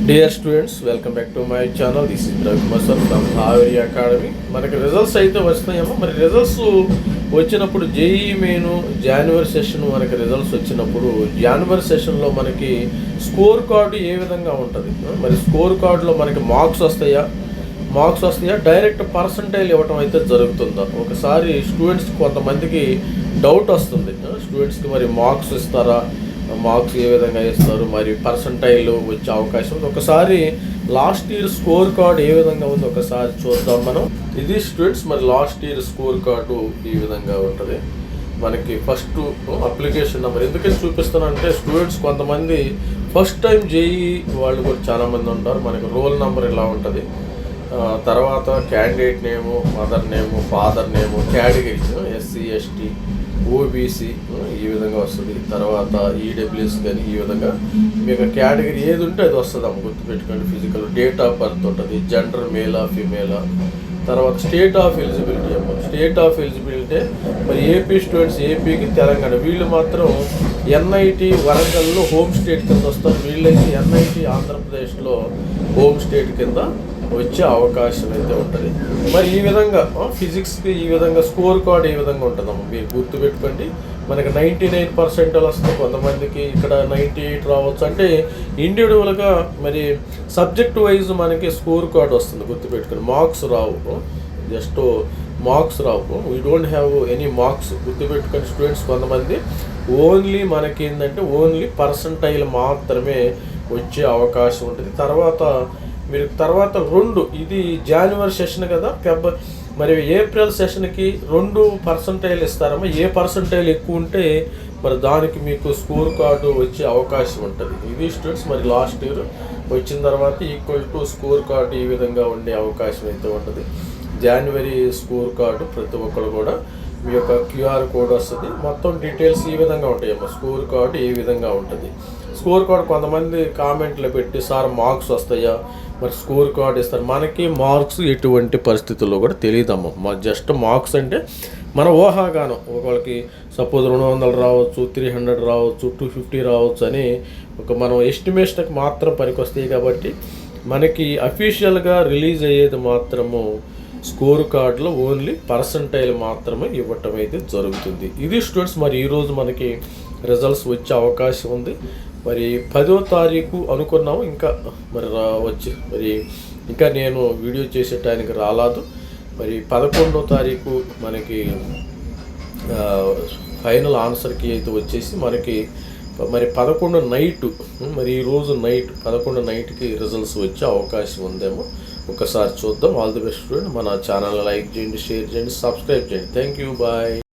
Dear students, welcome back to my channel. This is Ravikumar sir from Haveri academy. మనకి results అయితే వస్తున్నాయేమో. మరి results వచ్చినప్పుడు JEE main జనవరి session మనకి results వచ్చినప్పుడు జనవరి సెషన్లో మనకి స్కోర్ కార్డు ఏ విధంగా ఉంటుంది, మరి స్కోర్ కార్డులో మనకి మార్క్స్ వస్తాయా, డైరెక్ట్ పర్సంటైల్ ఇవ్వటం అయితే జరుగుతుందా? ఒకసారి స్టూడెంట్స్కి కొంతమందికి డౌట్ వస్తుంది, స్టూడెంట్స్కి మరి మార్క్స్ ఇస్తారా, మార్క్స్ ఏ విధంగా ఇస్తారు, మరి పర్సంటైల్ వచ్చే అవకాశం ఉంది. ఒకసారి లాస్ట్ ఇయర్ స్కోర్ కార్డు ఏ విధంగా ఉంది ఒకసారి చూద్దాం మనం. ఇది స్టూడెంట్స్, మరి లాస్ట్ ఇయర్ స్కోర్ కార్డు ఈ విధంగా ఉంటుంది. మనకి ఫస్ట్ అప్లికేషన్ నెంబర్ ఎందుకని చూపిస్తానంటే, స్టూడెంట్స్ కొంతమంది ఫస్ట్ టైం జేఈ వాళ్ళు కూడా చాలామంది ఉంటారు. మనకి రోల్ నెంబర్ ఇలా ఉంటుంది, తర్వాత క్యాండిడేట్ నేము, mother name, father name, categories SC ST OBC ఈ విధంగా వస్తుంది. తర్వాత ఈడబ్ల్యూఎస్ కానీ ఈ విధంగా మీకు కేటగిరీ ఏది ఉంటే అది వస్తుంది అమ్మ, గుర్తుపెట్టుకోండి. ఫిజికల్, డేట్ ఆఫ్ బర్త్ ఉంటుంది, జెండర్ మేలా ఫీమేలా, తర్వాత స్టేట్ ఆఫ్ ఎలిజిబిలిటీ అమ్మ. స్టేట్ ఆఫ్ ఎలిజిబిలిటీ మరి ఏపీ స్టూడెంట్స్, ఏపీకి తెలంగాణ వీళ్ళు మాత్రం ఎన్ఐటి వరంగల్లో హోమ్ స్టేట్ కింద వస్తారు. వీళ్ళైతే ఎన్ఐటి ఆంధ్రప్రదేశ్లో హోమ్ స్టేట్ కింద వచ్చే అవకాశం అయితే ఉంటుంది. మరి ఈ విధంగా ఫిజిక్స్కి ఈ విధంగా స్కోర్ కార్డ్ ఈ విధంగా ఉంటుందమ్మా, మీరు గుర్తుపెట్టుకోండి. మనకి 99% వస్తుంది, కొంతమందికి ఇక్కడ 98 రావచ్చు. అంటే ఇండివిజువల్గా మరి సబ్జెక్ట్ వైజ్ మనకి స్కోర్ కార్డ్ వస్తుంది, గుర్తుపెట్టుకోండి. Marks Rao, just marks Rao. We don't have any marks, గుర్తుపెట్టుకోండి స్టూడెంట్స్. కొంతమంది ఓన్లీ మనకి ఏంటంటే ఓన్లీ పర్సంటైల్ మాత్రమే వచ్చే అవకాశం ఉంటుంది. మీరు తర్వాత 2 ఇది జనవరి సెషన్ కదా, మరి ఏప్రిల్ సెషన్కి 2 పర్సంటైల్ ఇస్తారమ్మా. ఏ పర్సంటైల్ ఎక్కువ ఉంటే మరి దానికి మీకు స్కోర్ కార్డు వచ్చే అవకాశం ఉంటుంది. ఇది స్టూడెంట్స్, మరి లాస్ట్ ఇయర్ వచ్చిన తర్వాత ఈక్వల్ టు స్కోర్ కార్డు ఈ విధంగా ఉండే అవకాశం అయితే ఉంటుంది. జనవరి స్కోర్ కార్డు ప్రతి ఒక్కరు కూడా మీ యొక్క క్యూఆర్ కోడ్ వస్తుంది, మొత్తం డీటెయిల్స్ ఈ విధంగా ఉంటాయమ్మా. స్కోర్ కార్డు ఈ విధంగా ఉంటుంది. స్కోర్ కార్డు కొంతమంది కామెంట్లో పెట్టి, సార్ మార్క్స్ వస్తాయా, మరి స్కోర్ కార్డ్ ఇస్తారు. మనకి మార్క్స్ ఎటువంటి పరిస్థితుల్లో కూడా తెలియదమ్మా. జస్ట్ మార్క్స్ అంటే మన ఊహాగానం, ఒకళ్ళకి సపోజ్ 200 రావచ్చు, 300 రావచ్చు, 250 రావచ్చు అని మనం ఎస్టిమేషన్కి మాత్రం పనికొస్తాయి. కాబట్టి మనకి అఫీషియల్గా రిలీజ్ అయ్యేది మాత్రము స్కోర్ కార్డులో ఓన్లీ పర్సంటైల్ మాత్రమే ఇవ్వటం అయితే జరుగుతుంది. ఇది స్టూడెంట్స్, మరి ఈరోజు మనకి రిజల్ట్స్ వచ్చే అవకాశం ఉంది. మరి 10వ తారీఖు అనుకున్నాము, ఇంకా మరి మరి ఇంకా నేను వీడియో చేసే టైంకి రాలేదు. మరి 11వ తారీఖు మనకి ఫైనల్ ఆన్సర్కి అయితే వచ్చేసి మనకి మరి 11 నైట్, మరి ఈరోజు నైట్ 11 నైట్కి రిజల్ట్స్ వచ్చే అవకాశం ఉందేమో. ఒకసారి చూద్దాం. All the best student. మన ఛానల్ లైక్ చేయండి, షేర్ చేయండి, సబ్స్క్రైబ్ చేయండి. Thank you, bye.